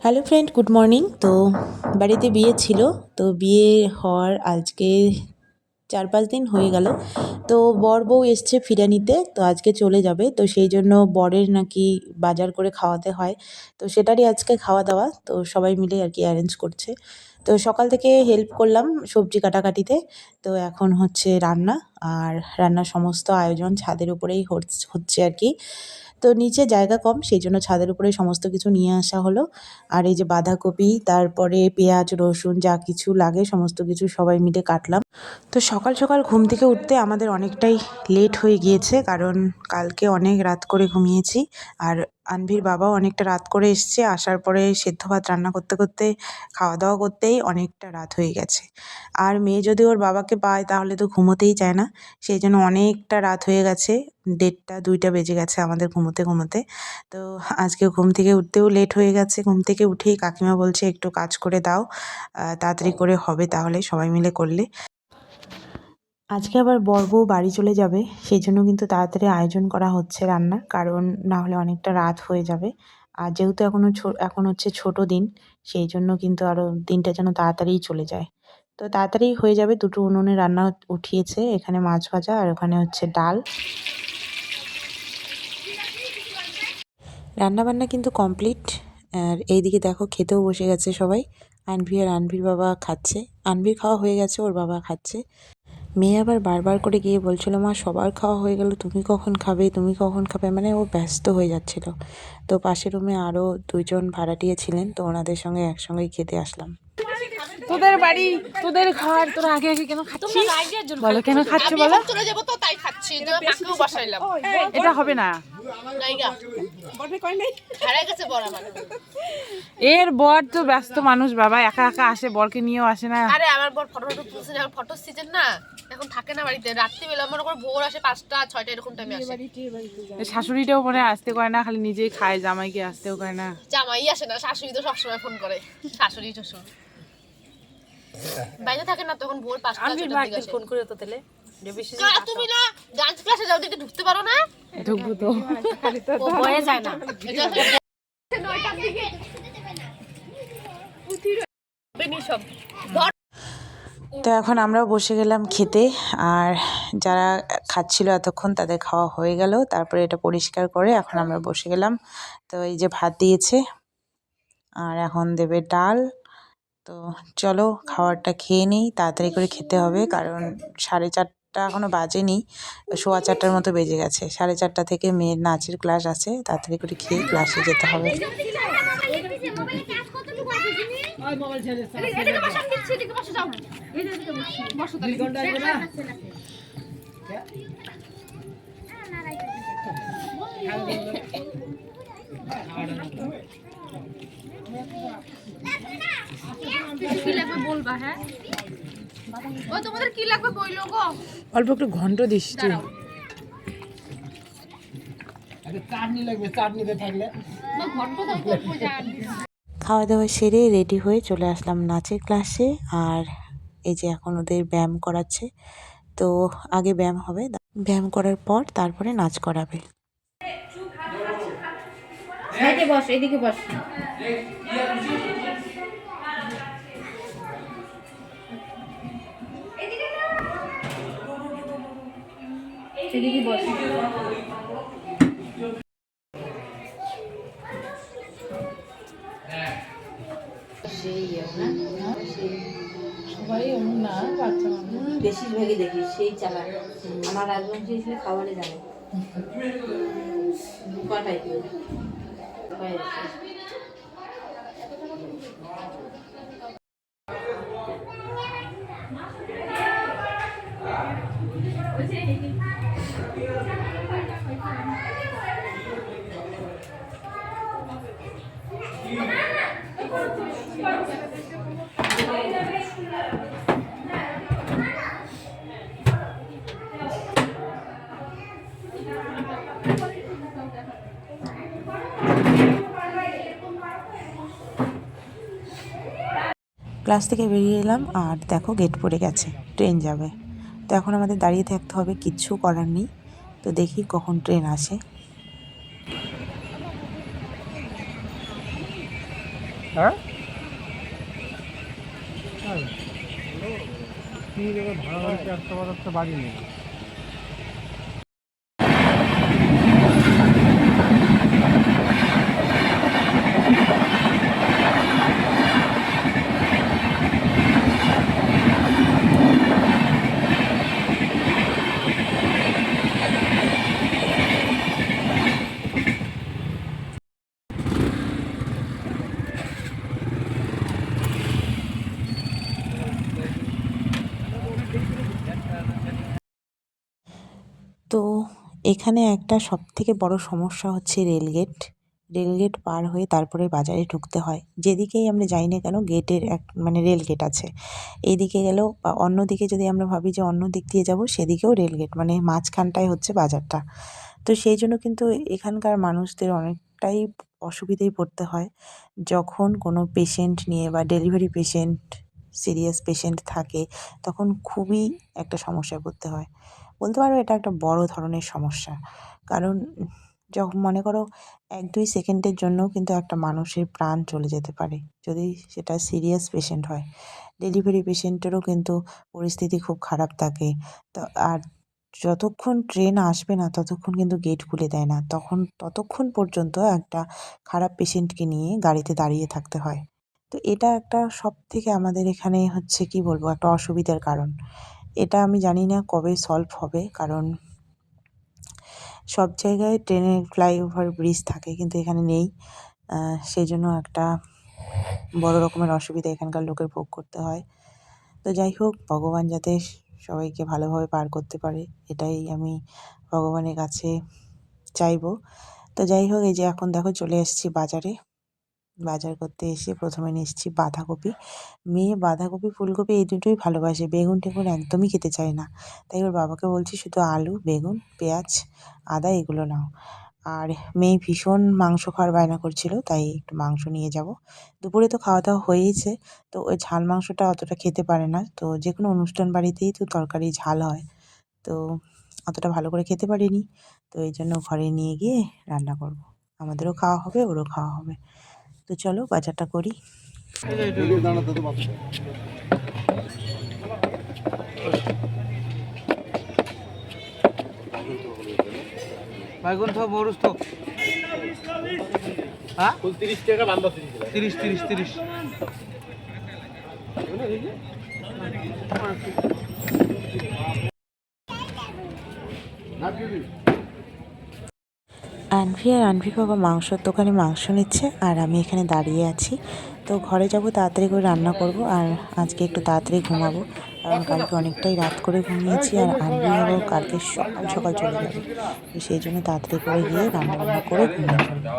Hello friend, good morning. তো বাড়িতে বিয়ে ছিল। তো বিয়ে হওয়ার আজকে 4-5 দিন হয়ে গেল। তো বর বউ এসছে ফিরানিতে, তো আজকে চলে যাবে। তো সেই জন্য বরের নাকি বাজার করে খাওয়াতে হয়। তো সেটারই আজকে খাওয়া দাওয়া, তো সবাই মিলে আর কি অ্যারেঞ্জ করছে। তো সকাল থেকে হেল্প করলাম সবজি কাটাকাটিতে। তো এখন হচ্ছে রান্না, আর রান্নার সমস্ত আয়োজন ছাদের উপরেই হচ্ছে আর কি। তো নিচে জায়গা কম, সেই জন্য ছাদের উপরে সমস্ত কিছু নিয়ে আসা হলো। আর এই যে বাঁধাকপি, তারপরে পেঁয়াজ রসুন যা কিছু লাগে সমস্ত কিছু সবাই মিলে কাটলাম। তো সকাল সকাল ঘুম থেকে উঠতে আমাদের অনেকটাই লেট হয়ে গিয়েছে, কারণ কালকে অনেক রাত করে ঘুমিয়েছি। আর আনভির বাবাও অনেকটা রাত করে এসছে, আসার পরে সেদ্ধ ভাত রান্না করতে করতে খাওয়া দাওয়া করতেই অনেকটা রাত হয়ে গেছে। আর মেয়ে যদি ওর বাবাকে পায় তাহলে তো ঘুমোতেই চায় না, সেই জন্য অনেকটা রাত হয়ে গেছে। 1:30-2টা বেজে গেছে আমাদের ঘুমোতে ঘুমোতে। তো আজকে ঘুম থেকে উঠতেও লেট হয়ে গেছে। ঘুম থেকে উঠেই কাকিমা বলছে একটু কাজ করে দাও, তাড়াতাড়ি করে হবে তাহলে সবাই মিলে করলে। আজকে আবার বর বউ বাড়ি চলে যাবে, সেই জন্য কিন্তু তাড়াতাড়ি আয়োজন করা হচ্ছে রান্নার, কারণ না হলে অনেকটা রাত হয়ে যাবে। আর যেহেতু এখন হচ্ছে ছোট দিন, সেই জন্য কিন্তু আরও দিনটা যেন তাড়াতাড়িই চলে যায়। তো তাড়াতাড়ি হয়ে যাবে, দুটো উনুনে রান্না উঠিয়েছে, এখানে মাছ ভাজা আর ওখানে হচ্ছে ডাল। রান্নাবান্না কিন্তু কমপ্লিট। আর এইদিকে দেখো খেতেও বসে গেছে সবাই। আনভি আর আনভির বাবা খাচ্ছে। আনভির খাওয়া হয়ে গেছে, ওর বাবা খাচ্ছে। মেয়ে আবার বারবার করে গিয়ে বলছিল, মা সবার খাওয়া হয়ে গেল, তুমি কখন খাবে, তুমি কখন খাবে, মানে ও ব্যস্ত হয়ে যাচ্ছিল। তো পাশের রুমে আরও 2জন ভাড়াটিয়া ছিলেন, তো ওনাদের সঙ্গে একসঙ্গেই খেতে আসলাম। তোদের বাড়ি, তোদের ঘর, তোরা আগে আগে কেন খাচ্ছিস? বলো কেন খাচ্ছ বলো? চলে যাবো তো তাই খাচ্ছি, মাকেও বসাইলাম। এটা হবে না। এর বর তো ব্যস্ত মানুষ বাবা, একা একা আসে, বরকে নিয়েও আসে না। আরে আমার বর ফটো তুলছে, যখন ফটো সিজন না, এখন থাকে না বাড়িতে, রাত্রিবেলা মনে করো ভোর আসে 5টা-6টা এরকম টাইমে আসে। শাশুড়িটাও মনে আসতে করে না, খালি নিজেই খায়, জামাইকে আসতেও করে না। জামাই আসে না, শাশুড়ি তো সবসময় ফোন করে, শাশুড়ি শ্বশুর বাইরে থাকে না, তখন ভোর 5টা-6টার দিকে আসে। ফোন করে তো তেলে তুমি না ডান্স ক্লাসে যাও, দিকে ঢুকতে পারো না? ঢুকবো তো, ও ভয়ে যায় না। তো এখন আমরাও বসে গেলাম খেতে। আর যারা খাচ্ছিল এতক্ষণ তাদের খাওয়া হয়ে গেল, তারপরে এটা পরিষ্কার করে এখন আমরা বসে গেলাম। তো এই যে ভাত দিয়েছে, আর এখন দেবে ডাল। তো চলো খাবারটা খেয়ে নিই, তাড়াতাড়ি করে খেতে হবে, কারণ 4:30 এখনও বাজেনি, 4:15 মতো বেজে গেছে। 4:30 থেকে মেয়ের নাচের ক্লাস আছে, তাড়াতাড়ি করে খেয়ে ক্লাসে যেতে হবে। বলবা হ্যাঁ, ও তোমাদের কি লাগবে বইলো গো। অল্প একটু ঘন্ট দিস তুই। খাওয়া দাওয়া সেরে রেডি হয়ে চলে আসলাম নাচের ক্লাসে। আর এই যে এখন ওদের ব্যায়াম করাচ্ছে। তো আগে ব্যায়াম হবে, ব্যায়াম করার পর তারপরে নাচ করাবে। বস, এদিকে বস। এদিকে বস। সবাই এমন না, বাচ্চা মানুষ বেশিরভাগই দেখি সেই চালাক। আমার রাজবংশী এসে খাবারে জানে বুকা টাইপের। ক্লাস থেকে বেরিয়ে এলাম, আর দেখো গেট পড়ে গেছে, ট্রেন যাবে। তো এখন আমাদের দাঁড়িয়ে থাকতে হবে, কিচ্ছু করার নেই। তো দেখি কখন ট্রেন আসে। হ্যাঁ কি জায়গায় ভাড়া বাড়িতে একটা বাড়ি নেই। তো এখানে একটা সবথেকে বড় সমস্যা হচ্ছে রেলগেট। রেলগেট পার হয়ে তারপরে বাজারে ঢুকতে হয়। যেদিকেই আমরা যাই না কেন গেটের মানে রেলগেট আছে। এইদিকে গেলেও বা অন্যদিকে যদি আমরা ভাবি যে অন্য দিক দিয়ে যাব সেদিকেও রেলগেট মানে মাঝখানটায় হচ্ছে বাজারটা। তো সেই জন্য কিন্তু এখানকার মানুষদের অনেকটাই অসুবিধায় পড়তে হয় যখন কোনো পেশেন্ট নিয়ে বা ডেলিভারি পেশেন্ট, সিরিয়াস পেশেন্ট থাকে তখন খুবই একটা সমস্যায় পড়তে হয়। বলতে পারো এটা একটা বড় ধরনের সমস্যা। কারণ যখন মনে করো ১-২ সেকেন্ডের জন্যও কিন্তু একটা মানুষের প্রাণ চলে যেতে পারে যদি সেটা সিরিয়াস পেশেন্ট হয়। ডেলিভারি পেশেন্টেরও কিন্তু পরিস্থিতি খুব খারাপ থাকে। তো আর যতক্ষণ ট্রেন আসবে না ততক্ষণ কিন্তু গেট খুলে দেয় না। ততক্ষণ পর্যন্ত একটা খারাপ পেশেন্টকে নিয়ে গাড়িতে দাঁড়িয়ে থাকতে হয়। তো এটা একটা সবথেকে আমাদের এখানে হচ্ছে কি বলবো একটা অসুবিধার কারণ। এটা আমি জানি না কবে সলভ হবে কারণ সব জায়গায় ট্রেনের ফ্লাইওভার ব্রিজ থাকে কিন্তু এখানে নেই। সেই জন্য একটা বড় রকমের অসুবিধা এখানকার লোকের ভোগ করতে হয়। তো যাই হোক ভগবান যাতে সবাইকে ভালোভাবে পার করতে পারে এটাই আমি ভগবানের কাছে চাইবো। তো যাই হোক এই যে এখন দেখো চলে এসেছি বাজারে। বাজার করতে এসে প্রথমে নিয়ে এসেছি বাঁধাকপি। মেয়ে বাঁধাকপি, ফুলকপি এই দুটোই ভালোবাসে। বেগুন-টেগুন একদমই খেতে চায় না। তাই ওর বাবাকে বলছি শুধু আলু, বেগুন, পেঁয়াজ, আদা এগুলো নাও। আর মেয়ে ভীষণ মাংস খাওয়ার বায়না করছিল তাই একটু মাংস নিয়ে যাব। দুপুরে তো খাওয়া-দাওয়া হয়েইছে। তো ওই ঝাল মাংসটা অতটা খেতে পারে না। তো যেকোনো অনুষ্ঠান বাড়িতেই তো তরকারি ঝাল হয়। তো অতটা ভালো করে খেতে পারিনি। তো এইজন্য ঘরে নিয়ে গিয়ে রান্না করব। আমাদেরও খাওয়া হবে, ওরও খাওয়া হবে। তো চলো বাজারটা করি। বাইগুন তো মরুচ তো হ্যাঁ 30 টাকা বান্দা 30 আনভি আর আনভির বাবা মাংসর দোকানে মাংস নিচ্ছে আর আমি এখানে দাঁড়িয়ে আছি। তো ঘরে যাব তাড়াতাড়ি করে রান্না করব আর আজকে একটু তাড়াতাড়ি ঘুমাবো কারণ কালকে অনেকটাই রাত করে ঘুমিয়েছি আর আনভি বাবাও কালকে সকাল সকাল চলে যাবে। তো সেই জন্য তাড়াতাড়ি করে গিয়ে রান্না বান্না করে ঘুমিয়ে পড়বো।